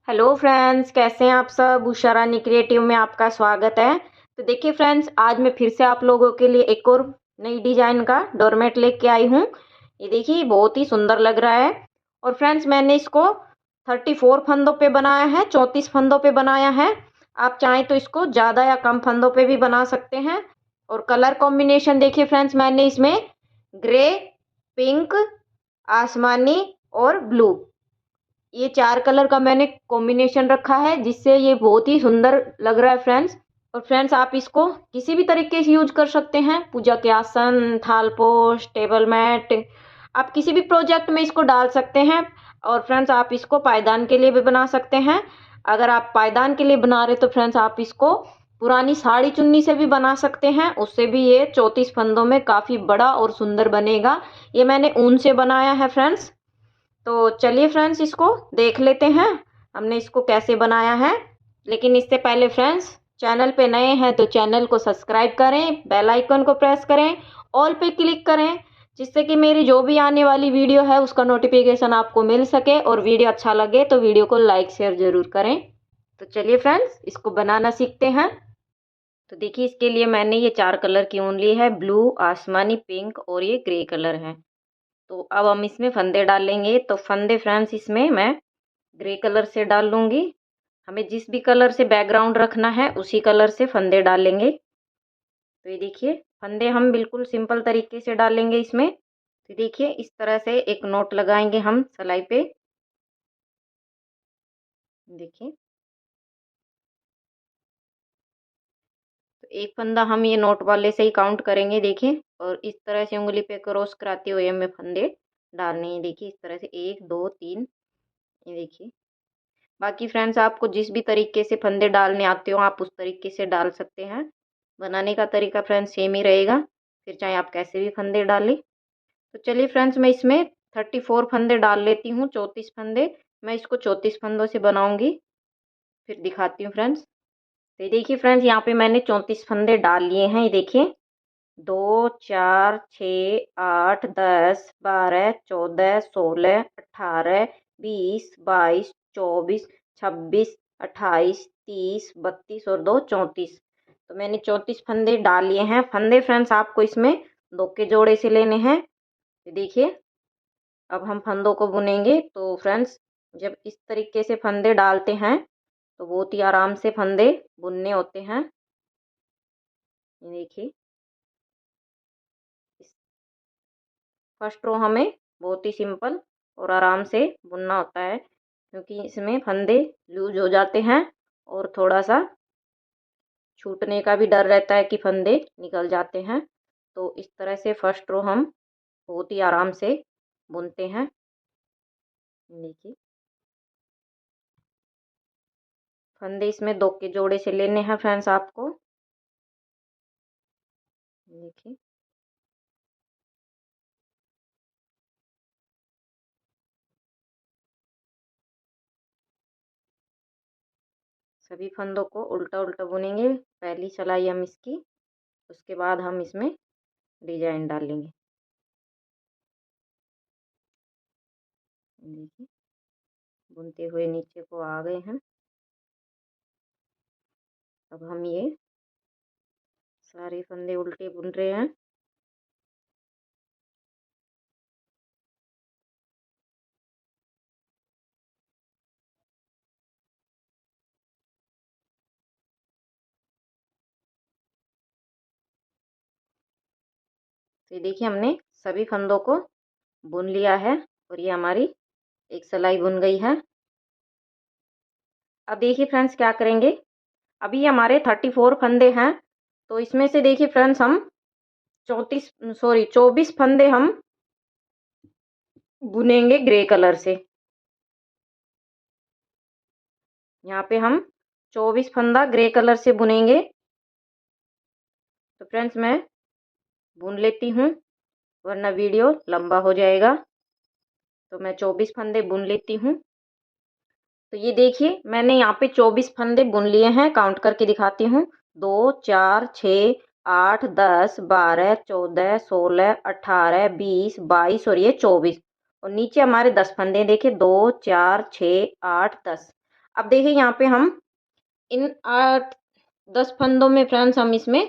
Hello friends, कैसे हैं आप सब। उषा रानी क्रिएटिव में आपका स्वागत है। तो देखिए फ्रेंड्स, आज मैं फिर से आप लोगों के लिए एक और नई डिजाइन का डोरमेट लेके आई हूँ। ये देखिए, बहुत ही सुंदर लग रहा है। और फ्रेंड्स, मैंने इसको 34 फंदों पे बनाया है, 34 फंदों पे बनाया है। आप चाहें तो इसको ज़्यादा या कम फंदों पे भी बना सकते हैं। और कलर कॉम्बिनेशन देखिए फ्रेंड्स, मैंने इसमें ग्रे, पिंक, आसमानी और ब्लू, ये 4 कलर का मैंने कॉम्बिनेशन रखा है, जिससे ये बहुत ही सुंदर लग रहा है फ्रेंड्स। और फ्रेंड्स, आप इसको किसी भी तरीके से यूज कर सकते हैं। पूजा के आसन, थाल पोस्ट, टेबल मैट, आप किसी भी प्रोजेक्ट में इसको डाल सकते हैं। और फ्रेंड्स, आप इसको पायदान के लिए भी बना सकते हैं। अगर आप पायदान के लिए बना रहे तो फ्रेंड्स, आप इसको पुरानी साड़ी चुन्नी से भी बना सकते हैं। उससे भी ये 34 फंदों में काफ़ी बड़ा और सुंदर बनेगा। ये मैंने ऊन से बनाया है फ्रेंड्स। तो चलिए फ्रेंड्स, इसको देख लेते हैं हमने इसको कैसे बनाया है। लेकिन इससे पहले फ्रेंड्स, चैनल पे नए हैं तो चैनल को सब्सक्राइब करें, बेल आइकन को प्रेस करें, ऑल पे क्लिक करें, जिससे कि मेरी जो भी आने वाली वीडियो है उसका नोटिफिकेशन आपको मिल सके। और वीडियो अच्छा लगे तो वीडियो को लाइक शेयर जरूर करें। तो चलिए फ्रेंड्स, इसको बनाना सीखते हैं। तो देखिए, इसके लिए मैंने ये 4 कलर की ऊन ली है, ब्लू, आसमानी, पिंक और ये ग्रे कलर है। तो अब हम इसमें फंदे डालेंगे। तो फंदे फ्रेंड्स, इसमें मैं ग्रे कलर से डाल लूँगी। हमें जिस भी कलर से बैकग्राउंड रखना है उसी कलर से फंदे डालेंगे। तो ये देखिए, फंदे हम बिल्कुल सिंपल तरीके से डालेंगे इसमें। तो देखिए, इस तरह से एक नोट लगाएंगे हम सिलाई पे। देखिए, तो एक फंदा हम ये नोट वाले से ही काउंट करेंगे। देखिए, और इस तरह से उंगली पे क्रॉस कराते हुए हमें फंदे डालने हैं। देखिए, इस तरह से 1 2 3, ये देखिए। बाकी फ्रेंड्स, आपको जिस भी तरीके से फंदे डालने आते हो आप उस तरीके से डाल सकते हैं। बनाने का तरीका फ्रेंड्स सेम ही रहेगा, फिर चाहे आप कैसे भी फंदे डालें। तो चलिए फ्रेंड्स, मैं इसमें 34 फंदे डाल लेती हूँ, 34 फंदे। मैं इसको 34 फंदों से बनाऊंगी, फिर दिखाती हूँ फ्रेंड्स। तो ये देखिए फ्रेंड्स, यहाँ पे मैंने 34 फंदे डाल लिए हैं। ये देखिए, 2 4 6 8 10 12 14 16 18 20 22 24 26 28 30 32 और 2 34। तो मैंने 34 फंदे डाल लिए हैं। फंदे फ्रेंड्स, आपको इसमें 2 के जोड़े से लेने हैं। ये देखिए, अब हम फंदों को बुनेंगे। तो फ्रेंड्स, जब इस तरीके से फंदे डालते हैं तो बहुत ही आराम से फंदे बुनने होते हैं। ये देखिए, फर्स्ट रो हमें बहुत ही सिंपल और आराम से बुनना होता है, क्योंकि इसमें फंदे लूज हो जाते हैं और थोड़ा सा छूटने का भी डर रहता है कि फंदे निकल जाते हैं। तो इस तरह से फर्स्ट रो हम बहुत ही आराम से बुनते हैं। देखिए, फंदे इसमें 2 के जोड़े से लेने हैं फ्रेंड्स आपको। देखिए, सभी फंदों को उल्टा उल्टा बुनेंगे। पहली सिलाई हम इसकी, उसके बाद हम इसमें डिजाइन डालेंगे। देखिए, बुनते हुए नीचे को आ गए हैं। अब हम ये सारे फंदे उल्टे बुन रहे हैं। तो ये देखिए, हमने सभी फंदों को बुन लिया है और ये हमारी एक सिलाई बुन गई है। अब देखिए फ्रेंड्स, क्या करेंगे। अभी हमारे 34 फंदे हैं, तो इसमें से देखिए फ्रेंड्स, हम 24 फंदे हम बुनेंगे ग्रे कलर से। यहाँ पे हम 24 फंदा ग्रे कलर से बुनेंगे। तो फ्रेंड्स, मैं बुन लेती हूँ, वरना वीडियो लंबा हो जाएगा। तो मैं 24 फंदे बुन लेती हूँ। तो ये देखिए, मैंने यहाँ पे 24 फंदे बुन लिए हैं। काउंट करके दिखाती हूँ। 2 4 6 8 10 12 14 16 18 20 22 और ये 24। और नीचे हमारे 10 फंदे देखिए, 2 4 6 8 10। अब देखिए यहाँ पे हम इन 8-10 फंदों में फ्रेंड्स हम इसमें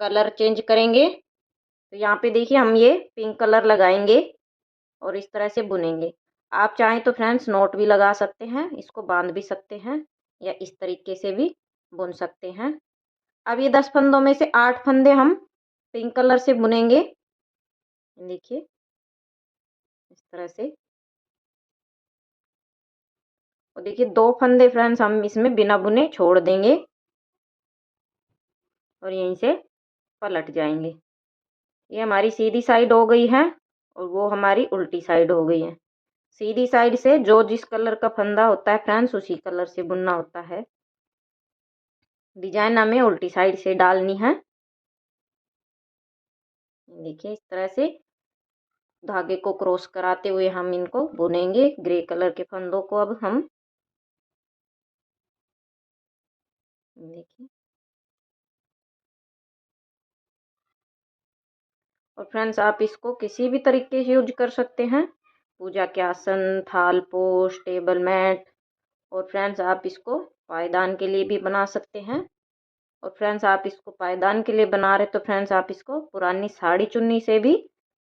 कलर चेंज करेंगे। तो यहाँ पे देखिए हम ये पिंक कलर लगाएंगे और इस तरह से बुनेंगे। आप चाहें तो फ्रेंड्स नोट भी लगा सकते हैं, इसको बांध भी सकते हैं या इस तरीके से भी बुन सकते हैं। अब ये 10 फंदों में से 8 फंदे हम पिंक कलर से बुनेंगे। देखिए इस तरह से। और देखिए 2 फंदे फ्रेंड्स हम इसमें बिना बुने छोड़ देंगे और यहीं से पलट जाएंगे। ये हमारी सीधी साइड हो गई है और वो हमारी उल्टी साइड हो गई है। सीधी साइड से जो जिस कलर का फंदा होता है फ्रेंड्स उसी कलर से बुनना होता है। डिजाइन हमें उल्टी साइड से डालनी है। देखिए इस तरह से धागे को क्रॉस कराते हुए हम इनको बुनेंगे। ग्रे कलर के फंदों को अब हम देखिए। और फ्रेंड्स आप इसको किसी भी तरीके से यूज कर सकते हैं, पूजा के आसन, थाल पोश, टेबल मैट। और फ्रेंड्स आप इसको पायदान के लिए भी बना सकते हैं। और फ्रेंड्स आप इसको पायदान के लिए बना रहे तो फ्रेंड्स आप इसको पुरानी साड़ी चुन्नी से भी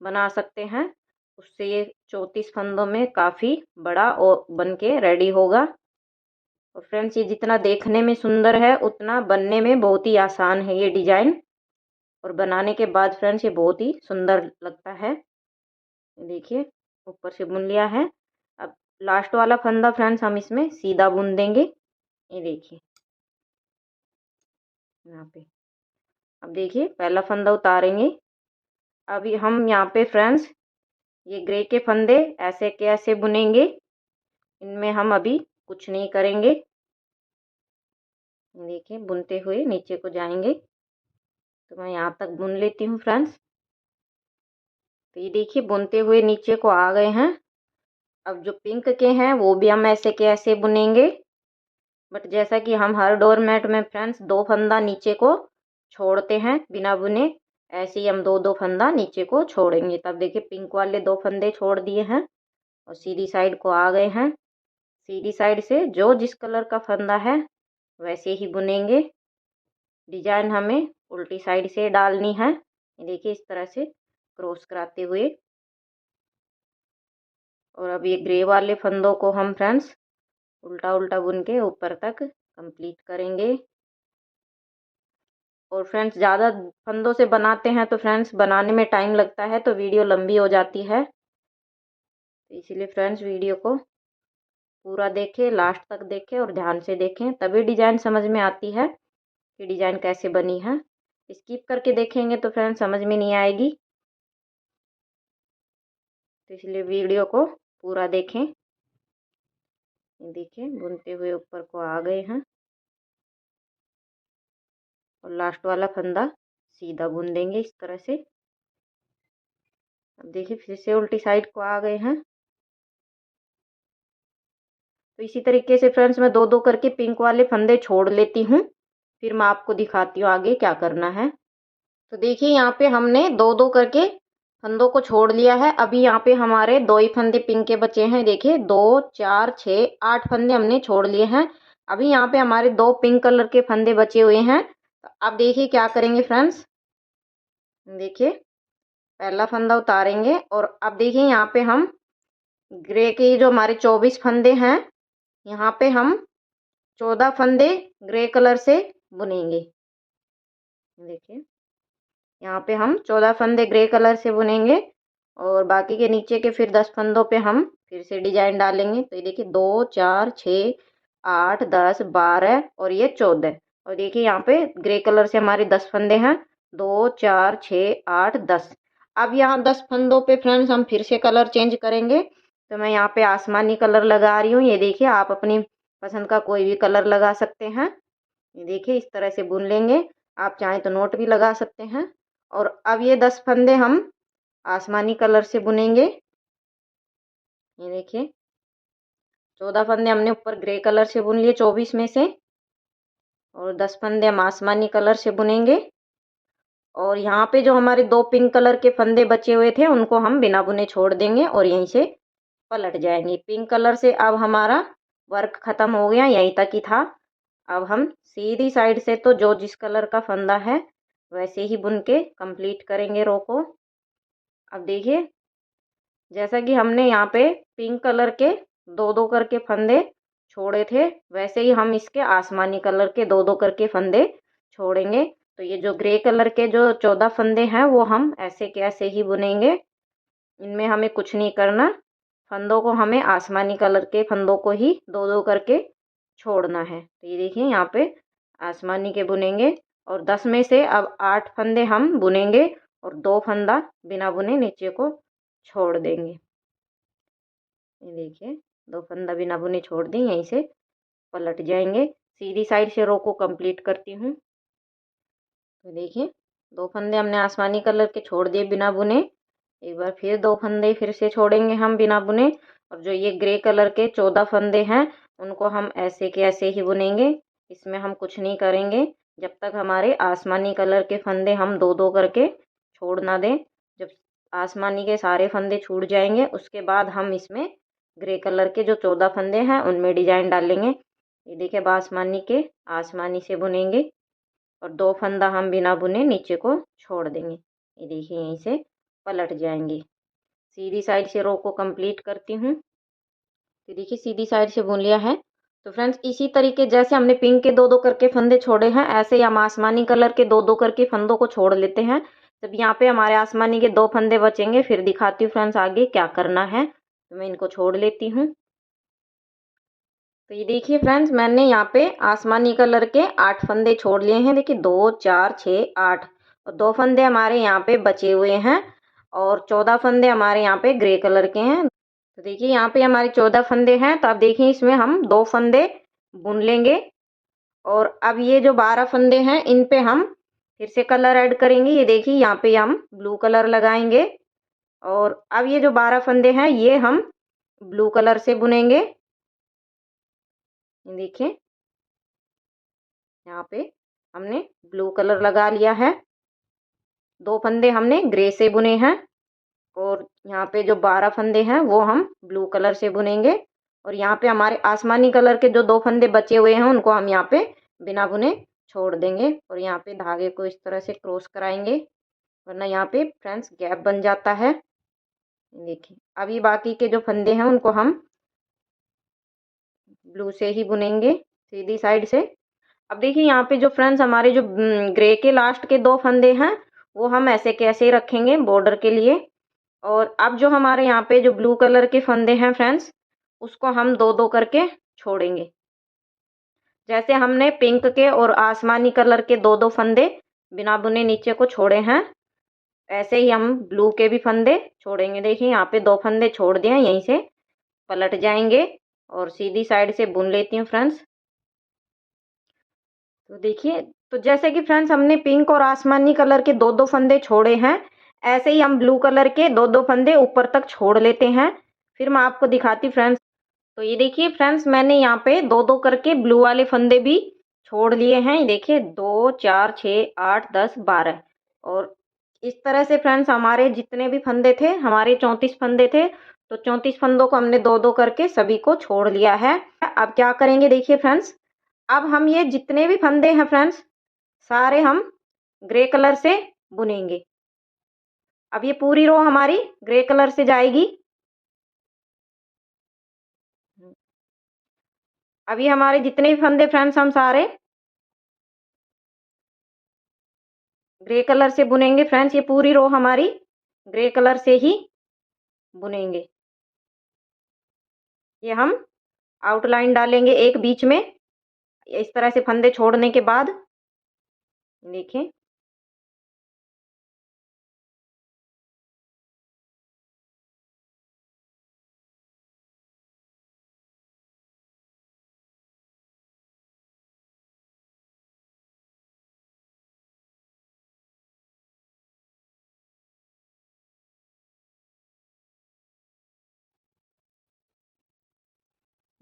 बना सकते हैं। उससे ये 34 फंदों में काफ़ी बड़ा और बन के रेडी होगा। और फ्रेंड्स ये जितना देखने में सुंदर है उतना बनने में बहुत ही आसान है ये डिजाइन। और बनाने के बाद फ्रेंड्स ये बहुत ही सुंदर लगता है। देखिए ऊपर से बुन लिया है। अब लास्ट वाला फंदा फ्रेंड्स हम इसमें सीधा बुन देंगे। ये देखिए यहाँ पे। अब देखिए पहला फंदा उतारेंगे। अभी हम यहाँ पे फ्रेंड्स ये ग्रे के फंदे ऐसे के ऐसे बुनेंगे। इनमें हम अभी कुछ नहीं करेंगे। देखिए बुनते हुए नीचे को जाएंगे। तो मैं यहाँ तक बुन लेती हूँ फ्रेंड्स। तो ये देखिए बुनते हुए नीचे को आ गए हैं। अब जो पिंक के हैं वो भी हम ऐसे के ऐसे बुनेंगे। बट जैसा कि हम हर डोरमेट में फ्रेंड्स 2 फंदा नीचे को छोड़ते हैं बिना बुने, ऐसे ही हम 2-2 फंदा नीचे को छोड़ेंगे। तब देखिए पिंक वाले 2 फंदे छोड़ दिए हैं और सीधी साइड को आ गए हैं। सीधी साइड से जो जिस कलर का फंदा है वैसे ही बुनेंगे। डिजाइन हमें उल्टी साइड से डालनी है। देखिए इस तरह से क्रॉस कराते हुए। और अब ये ग्रे वाले फंदों को हम फ्रेंड्स उल्टा उल्टा बुन के ऊपर तक कंप्लीट करेंगे। और फ्रेंड्स ज़्यादा फंदों से बनाते हैं तो फ्रेंड्स बनाने में टाइम लगता है तो वीडियो लंबी हो जाती है। तो इसीलिए फ्रेंड्स वीडियो को पूरा देखें, लास्ट तक देखें और ध्यान से देखें, तभी डिजाइन समझ में आती है कि डिजाइन कैसे बनी है। स्किप करके देखेंगे तो फ्रेंड्स समझ में नहीं आएगी। तो इसलिए वीडियो को पूरा देखें। देखिए बुनते हुए ऊपर को आ गए हैं और लास्ट वाला फंदा सीधा बुन देंगे इस तरह से। अब देखिए फिर से उल्टी साइड को आ गए हैं। तो इसी तरीके से फ्रेंड्स मैं 2-2 करके पिंक वाले फंदे छोड़ लेती हूँ, फिर मैं आपको दिखाती हूँ आगे क्या करना है। तो देखिए यहाँ पे हमने 2-2 करके फंदों को छोड़ लिया है। अभी यहाँ पे हमारे 2 ही फंदे पिंक के बचे हैं। देखिए 2, 4, 6, 8 फंदे हमने छोड़ लिए हैं। अभी यहाँ पे हमारे 2 पिंक कलर के फंदे बचे हुए हैं। तो अब देखिए क्या करेंगे फ्रेंड्स। देखिए पहला फंदा उतारेंगे और अब देखिए यहाँ पे हम ग्रे के जो हमारे 24 फंदे हैं यहाँ पे हम 14 फंदे ग्रे कलर से बुनेंगे। देखिए यहाँ पे हम 14 फंदे ग्रे कलर से बुनेंगे और बाकी के नीचे के फिर 10 फंदों पे हम फिर से डिजाइन डालेंगे। तो ये देखिए 2, 4, 6, 8, 10, 12 और ये 14। और देखिए यहाँ पे ग्रे कलर से हमारे 10 फंदे हैं। 2, 4, 6, 8, 10। अब यहाँ 10 फंदों पे फ्रेंड्स हम फिर से कलर चेंज करेंगे। तो मैं यहाँ पे आसमानी कलर लगा रही हूँ। ये देखिए आप अपनी पसंद का कोई भी कलर लगा सकते हैं। ये देखिए इस तरह से बुन लेंगे। आप चाहें तो नोट भी लगा सकते हैं। और अब ये 10 फंदे हम आसमानी कलर से बुनेंगे। ये देखिए 14 फंदे हमने ऊपर ग्रे कलर से बुन लिए 24 में से और 10 फंदे हम आसमानी कलर से बुनेंगे। और यहाँ पे जो हमारे 2 पिंक कलर के फंदे बचे हुए थे उनको हम बिना बुने छोड़ देंगे और यहीं से पलट जाएंगे। पिंक कलर से अब हमारा वर्क ख़त्म हो गया, यहीं तक ही था। अब हम सीधी साइड से तो जो जिस कलर का फंदा है वैसे ही बुन के कंप्लीट करेंगे रो को। अब देखिए, जैसा कि हमने यहाँ पे पिंक कलर के दो दो करके फंदे छोड़े थे, वैसे ही हम इसके आसमानी कलर के दो दो करके फंदे छोड़ेंगे। तो ये जो ग्रे कलर के जो 14 फंदे हैं वो हम ऐसे के ऐसे ही बुनेंगे। इनमें हमें कुछ नहीं करना, फंदों को हमें आसमानी कलर के फंदों को ही दो दो करके छोड़ना है। तो ये देखिए यहाँ पे आसमानी के बुनेंगे और 10 में से अब 8 फंदे हम बुनेंगे और 2 फंदा बिना बुने नीचे को छोड़ देंगे। ये देखिए 2 फंदा बिना बुने छोड़ दें, यहीं से पलट जाएंगे। सीधी साइड से रो को कंप्लीट करती हूँ। तो देखिए 2 फंदे हमने आसमानी कलर के छोड़ दिए बिना बुने। एक बार फिर 2 फंदे फिर से छोड़ेंगे हम बिना बुने, और जो ये ग्रे कलर के 14 फंदे हैं उनको हम ऐसे के ऐसे ही बुनेंगे। इसमें हम कुछ नहीं करेंगे जब तक हमारे आसमानी कलर के फंदे हम दो दो करके छोड़ ना दें। जब आसमानी के सारे फंदे छूट जाएंगे उसके बाद हम इसमें ग्रे कलर के जो 14 फंदे हैं उनमें डिजाइन डालेंगे। ये देखिए अब आसमानी के आसमानी से बुनेंगे और 2 फंदा हम बिना बुने नीचे को छोड़ देंगे। ये देखिए यहीं से पलट जाएंगे। सीधी साइड से रो को कंप्लीट करती हूँ। तो देखिए सीधी साइड से बुन लिया है। तो फ्रेंड्स इसी तरीके जैसे हमने पिंक के दो दो करके फंदे छोड़े हैं, ऐसे ही हम आसमानी कलर के दो दो करके फंदों को छोड़ लेते हैं। जब यहाँ पे हमारे आसमानी के 2 फंदे बचेंगे फिर दिखाती हूँ फ्रेंड्स आगे क्या करना है। तो मैं इनको छोड़ लेती हूँ। तो ये देखिए फ्रेंड्स मैंने यहाँ पे आसमानी कलर के 8 फंदे छोड़ लिए हैं। देखिए 2 4 6 8 और 2 फंदे हमारे यहाँ पे बचे हुए हैं और 14 फंदे हमारे यहाँ पे ग्रे कलर के हैं। तो देखिए यहाँ पे हमारे 14 फंदे हैं। तो अब देखिए इसमें हम 2 फंदे बुन लेंगे और अब ये जो 12 फंदे हैं इन पे हम फिर से कलर ऐड करेंगे। ये देखिए यहाँ पे हम ब्लू कलर लगाएंगे और अब ये जो 12 फंदे हैं ये हम ब्लू कलर से बुनेंगे। देखिए यहाँ पे हमने ब्लू कलर लगा लिया है। 2 फंदे हमने ग्रे से बुने हैं और यहाँ पे जो 12 फंदे हैं वो हम ब्लू कलर से बुनेंगे। और यहाँ पे हमारे आसमानी कलर के जो 2 फंदे बचे हुए हैं उनको हम यहाँ पे बिना बुने छोड़ देंगे और यहाँ पे धागे को इस तरह से क्रॉस कराएंगे, वरना यहाँ पे फ्रेंड्स गैप बन जाता है। देखिए अभी बाकी के जो फंदे हैं उनको हम ब्लू से ही बुनेंगे सीधी साइड से। अब देखिए यहाँ पे जो फ्रेंड्स हमारे जो ग्रे के लास्ट के 2 फंदे हैं वो हम ऐसे कैसे रखेंगे बॉर्डर के लिए। और अब जो हमारे यहाँ पे जो ब्लू कलर के फंदे हैं फ्रेंड्स उसको हम दो दो करके छोड़ेंगे। जैसे हमने पिंक के और आसमानी कलर के दो दो फंदे बिना बुने नीचे को छोड़े हैं, ऐसे ही हम ब्लू के भी फंदे छोड़ेंगे। देखिए यहाँ पे 2 फंदे छोड़ दिए हैं, यहीं से पलट जाएंगे और सीधी साइड से बुन लेती हूँ फ्रेंड्स। तो देखिए तो जैसे कि फ्रेंड्स हमने पिंक और आसमानी कलर के दो दो फंदे छोड़े हैं, ऐसे ही हम ब्लू कलर के दो दो फंदे ऊपर तक छोड़ लेते हैं। फिर मैं आपको दिखाती फ्रेंड्स। तो ये देखिए फ्रेंड्स मैंने यहाँ पे दो दो करके ब्लू वाले फंदे भी छोड़ लिए हैं। ये देखिए 2 4 6 8 10 12 और इस तरह से फ्रेंड्स हमारे जितने भी फंदे थे, हमारे 34 फंदे थे, तो 34 फंदों को हमने दो दो करके सभी को छोड़ लिया है। अब क्या करेंगे देखिए फ्रेंड्स, अब हम ये जितने भी फंदे हैं फ्रेंड्स सारे हम ग्रे कलर से बुनेंगे। अब ये पूरी रो हमारी ग्रे कलर से जाएगी। अब ये हमारे जितने भी फंदे फ्रेंड्स हम सारे ग्रे कलर से बुनेंगे फ्रेंड्स। ये पूरी रो हमारी ग्रे कलर से ही बुनेंगे। ये हम आउटलाइन डालेंगे एक बीच में इस तरह से फंदे छोड़ने के बाद। देखिए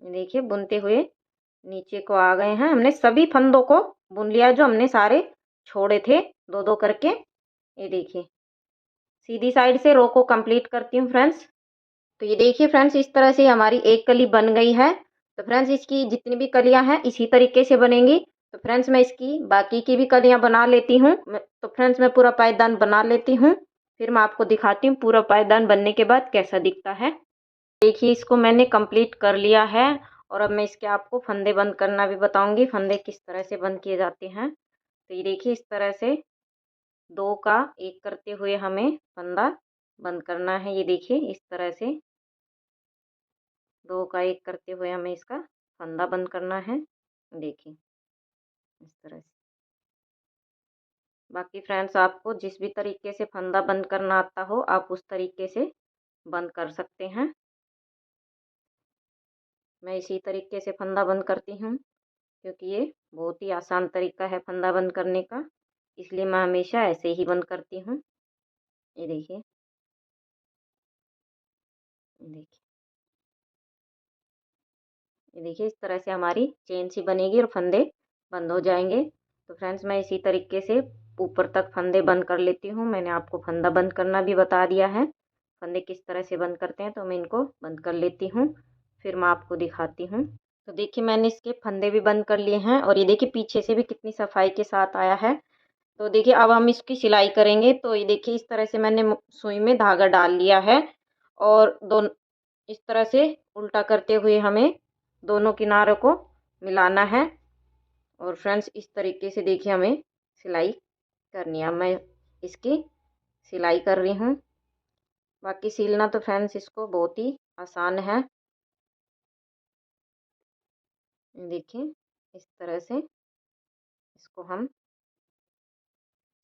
देखिए बुनते हुए नीचे को आ गए हैं। हमने सभी फंदों को बुन लिया जो हमने सारे छोड़े थे दो दो करके। ये देखिए सीधी साइड से रो को कंप्लीट करती हूँ फ्रेंड्स। तो ये देखिए फ्रेंड्स इस तरह से हमारी एक कली बन गई है। तो फ्रेंड्स इसकी जितनी भी कलियां हैं इसी तरीके से बनेंगी। तो फ्रेंड्स मैं इसकी बाकी की भी कलियां बना लेती हूँ। तो फ्रेंड्स मैं पूरा पायदान बना लेती हूँ, फिर मैं आपको दिखाती हूँ पूरा पायदान बनने के बाद कैसा दिखता है। देखिए इसको मैंने कंप्लीट कर लिया है और अब मैं इसके आपको फंदे बंद करना भी बताऊंगी, फंदे किस तरह से बंद किए जाते हैं। तो ये देखिए इस तरह से 2 का 1 करते हुए हमें फंदा बंद करना है। ये देखिए इस तरह से 2 का 1 करते हुए हमें इसका फंदा बंद करना है। देखिए इस तरह से। बाकी फ्रेंड्स आपको जिस भी तरीके से फंदा बंद करना आता हो आप उस तरीके से बंद कर सकते हैं। मैं इसी तरीके से फंदा बंद करती हूँ क्योंकि ये बहुत ही आसान तरीका है फंदा बंद करने का, इसलिए मैं हमेशा ऐसे ही बंद करती हूँ। ये देखिए, देखिए, ये देखिए इस तरह से हमारी चेन सी बनेगी और फंदे बंद हो जाएंगे। तो फ्रेंड्स मैं इसी तरीके से ऊपर तक फंदे बंद कर लेती हूँ। मैंने आपको फंदा बंद करना भी बता दिया है, फंदे किस तरह से बंद करते हैं। तो मैं इनको बंद कर लेती हूँ, फिर मैं आपको दिखाती हूँ। तो देखिए मैंने इसके फंदे भी बंद कर लिए हैं और ये देखिए पीछे से भी कितनी सफाई के साथ आया है। तो देखिए अब हम इसकी सिलाई करेंगे। तो ये देखिए इस तरह से मैंने सुई में धागा डाल लिया है और दोनों इस तरह से उल्टा करते हुए हमें दोनों किनारों को मिलाना है। और फ्रेंड्स इस तरीके से देखिए हमें सिलाई करनी है। मैं इसकी सिलाई कर रही हूँ। बाकी सिलना तो फ्रेंड्स इसको बहुत ही आसान है। देखिए इस तरह से इसको हम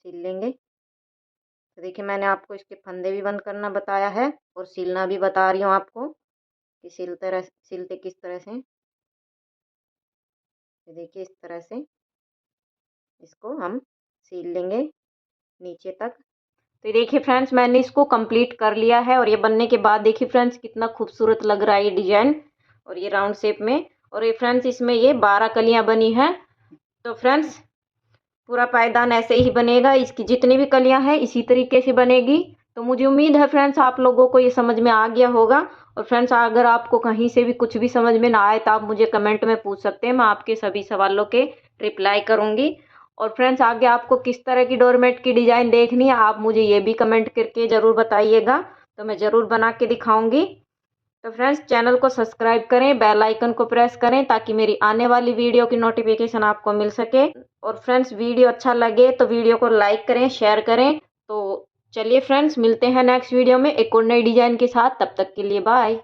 सिल लेंगे। तो देखिए मैंने आपको इसके फंदे भी बंद करना बताया है और सिलना भी बता रही हूँ आपको कि सिलते किस तरह से। देखिए इस तरह से इसको हम सिल लेंगे नीचे तक। तो देखिए फ्रेंड्स मैंने इसको कंप्लीट कर लिया है और ये बनने के बाद देखिए फ्रेंड्स कितना खूबसूरत लग रहा है ये डिजाइन और ये राउंड शेप में। और ये फ्रेंड्स इसमें ये 12 कलियां बनी हैं। तो फ्रेंड्स पूरा पायदान ऐसे ही बनेगा, इसकी जितनी भी कलियां हैं इसी तरीके से बनेगी। तो मुझे उम्मीद है फ्रेंड्स आप लोगों को ये समझ में आ गया होगा। और फ्रेंड्स अगर आपको कहीं से भी कुछ भी समझ में ना आए तो आप मुझे कमेंट में पूछ सकते हैं, मैं आपके सभी सवालों के रिप्लाई करूंगी। और फ्रेंड्स आगे आपको किस तरह की डोरमेट की डिज़ाइन देखनी है आप मुझे ये भी कमेंट करके ज़रूर बताइएगा, तो मैं ज़रूर बना के दिखाऊंगी। तो फ्रेंड्स चैनल को सब्सक्राइब करें, बेल आइकन को प्रेस करें ताकि मेरी आने वाली वीडियो की नोटिफिकेशन आपको मिल सके। और फ्रेंड्स वीडियो अच्छा लगे तो वीडियो को लाइक करें, शेयर करें। तो चलिए फ्रेंड्स मिलते हैं नेक्स्ट वीडियो में एक और नई डिजाइन के साथ, तब तक के लिए बाय।